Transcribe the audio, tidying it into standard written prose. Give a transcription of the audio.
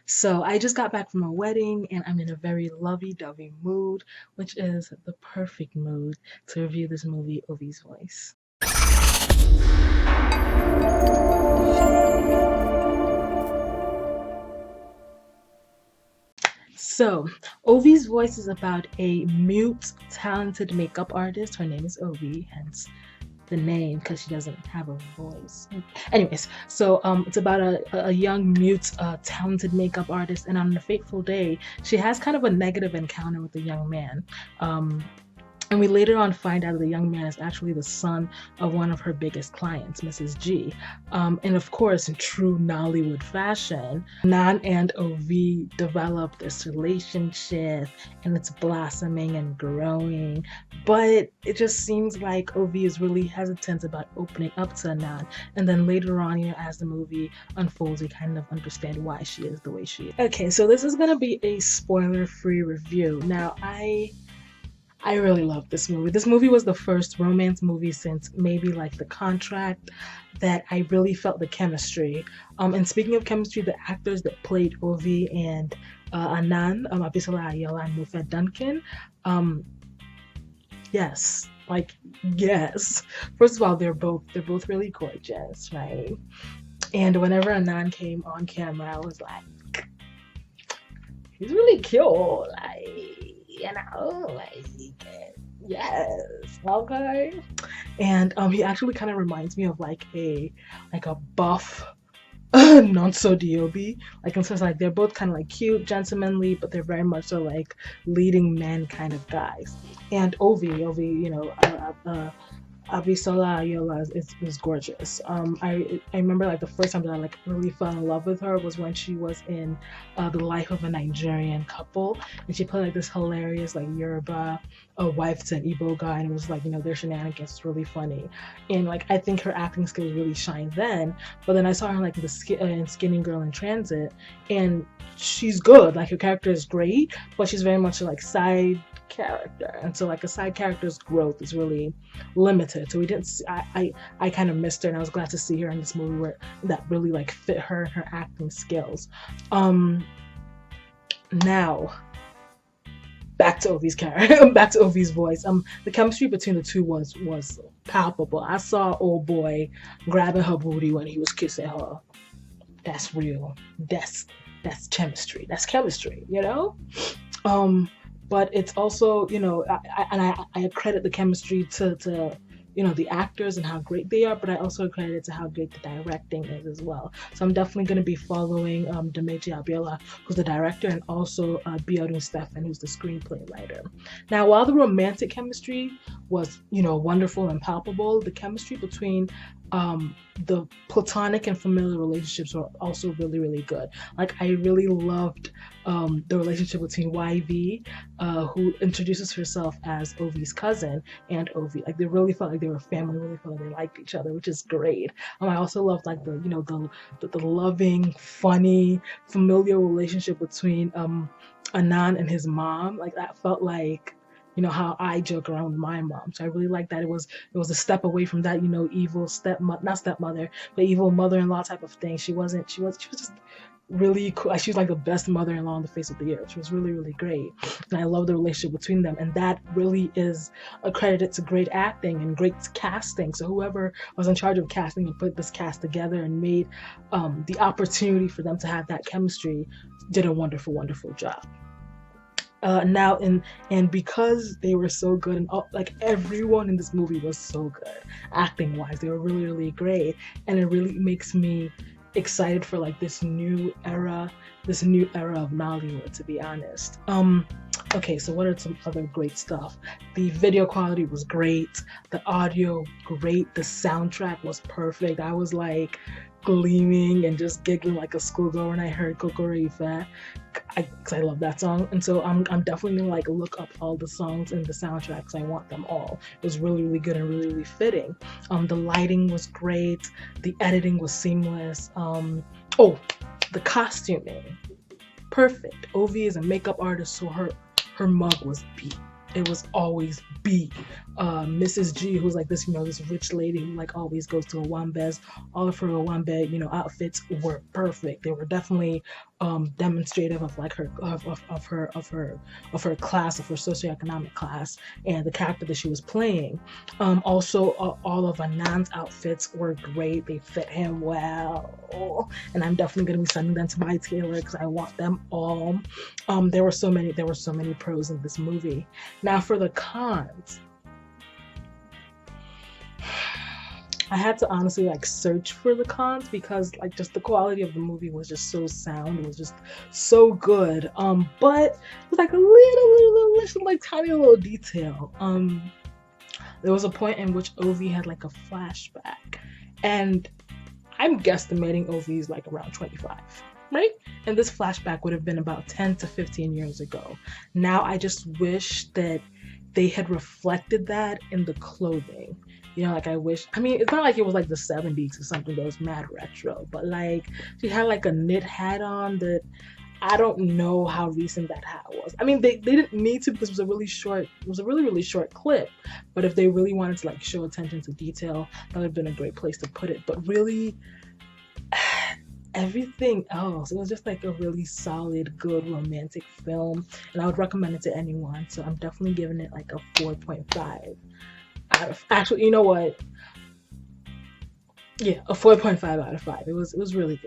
So I just got back from a wedding and I'm in a very lovey-dovey mood, which is the perfect mood to review this movie, Ovi's Voice. So, Ovi's Voice is about a mute, talented makeup artist. Her name is Ovi, hence the name, because she doesn't have a voice. Anyways, so it's about a young, mute, talented makeup artist, and on a fateful day, she has kind of a negative encounter with a young man. And we later on find out that the young man is actually the son of one of her biggest clients, Mrs. G. And of course, in true Nollywood fashion, Nan and Ovi develop this relationship and it's blossoming and growing. But it just seems like Ovi is really hesitant about opening up to Nan. And then later on, as the movie unfolds, we kind of understand why she is the way she is. Okay, so this is going to be a spoiler-free review. Now, I really love this movie. This movie was the first romance movie since maybe like The Contract that I really felt the chemistry. And speaking of chemistry, the actors that played Ovi and Anan, Abisola Aiyeola and Mofe Duncan, yes, yes. First of all, they're both really gorgeous, right? And whenever Anan came on camera, I was like, he's really cute, yes, okay. And he actually kind of reminds me of like a buff not so DOB. Like in sense, like they're both kind of like cute, gentlemanly, but they're very much so like leading men kind of guys. And Ovi, Abisola Aiyeola is gorgeous. I remember like the first time that I like really fell in love with her was when she was in The Life of a Nigerian Couple, and she played like this hilarious like Yoruba wife to an Igbo guy, and it was like their shenanigans was really funny, and like I think her acting skills really shined then. But then I saw her in, like in Skinny Girl in Transit, and she's good. Like her character is great, but she's very much like side character, and so like a side character's growth is really limited, so we didn't see, I kind of missed her, and I was glad to see her in this movie where that really like fit her and her acting skills. Now back to Ovi's character, back to Ovi's voice. The chemistry between the two was palpable. I saw old boy grabbing her booty when he was kissing her. That's real. That's chemistry. That's chemistry, but it's also, I credit the chemistry to the actors and how great they are, but I also credit it to how great the directing is as well. So I'm definitely going to be following Dimeji Abiola, who's the director, and also Biodun Stefan, who's the screenplay writer. Now, while the romantic chemistry was, wonderful and palpable, the chemistry between the platonic and familiar relationships were also really, really good. Like I really loved the relationship between YV, who introduces herself as Ovi's cousin, and Ovi. Like they really felt like they were family, really felt like they liked each other, which is great. I also loved like the loving, funny, familiar relationship between Anan and his mom. Like that felt like how I joke around with my mom. So I really like that it was a step away from that, evil not stepmother, but evil mother-in-law type of thing. She was just really cool. Like, she was like the best mother-in-law on the face of the earth. She was really, really great. And I love the relationship between them. And that really is accredited to great acting and great casting. So whoever was in charge of casting and put this cast together and made the opportunity for them to have that chemistry did a wonderful, wonderful job. Now and because they were so good, and like everyone in this movie was so good acting wise, they were really, really great, and it really makes me excited for like this new era of Nollywood, to be honest. Okay, so what are some other great stuff? The video quality was great, the audio great, the soundtrack was perfect. I was like gleaming and just giggling like a schoolgirl when I heard Kokoro Ife, because I love that song. And so I'm definitely gonna like look up all the songs in the soundtrack because I want them all. It was really, really good and really, really fitting. The lighting was great, the editing was seamless. The costuming, perfect. Ovi is a makeup artist, so her mug was beat. It was always beat. Mrs. G, who's like this, this rich lady who like always goes to Awambes. All of her Awambe, outfits were perfect. They were definitely demonstrative of like her of her class, of her socioeconomic class, and the character that she was playing. Also, all of Anand's outfits were great. They fit him well, and I'm definitely going to be sending them to my tailor because I want them all. There were so many pros in this movie. Now for the cons, I had to honestly like search for the cons because like just the quality of the movie was just so sound. It was just so good. But it was like a little like tiny little detail. There was a point in which Ovi had like a flashback, and I'm guesstimating Ovi is like around 25, right? And this flashback would have been about 10 to 15 years ago. Now I just wish that they had reflected that in the clothing. You know, like I wish, I mean, it's not like it was like the 70s or something that was mad retro, but like she had like a knit hat on that I don't know how recent that hat was. I mean, they didn't need to because it was a really short clip, but if they really wanted to like show attention to detail, that would have been a great place to put it. But really, everything else, it was just like a really solid, good romantic film, and I would recommend it to anyone. So I'm definitely giving it like a 4.5 out of, actually, you know what? Yeah, a 4.5 out of 5. It was really good.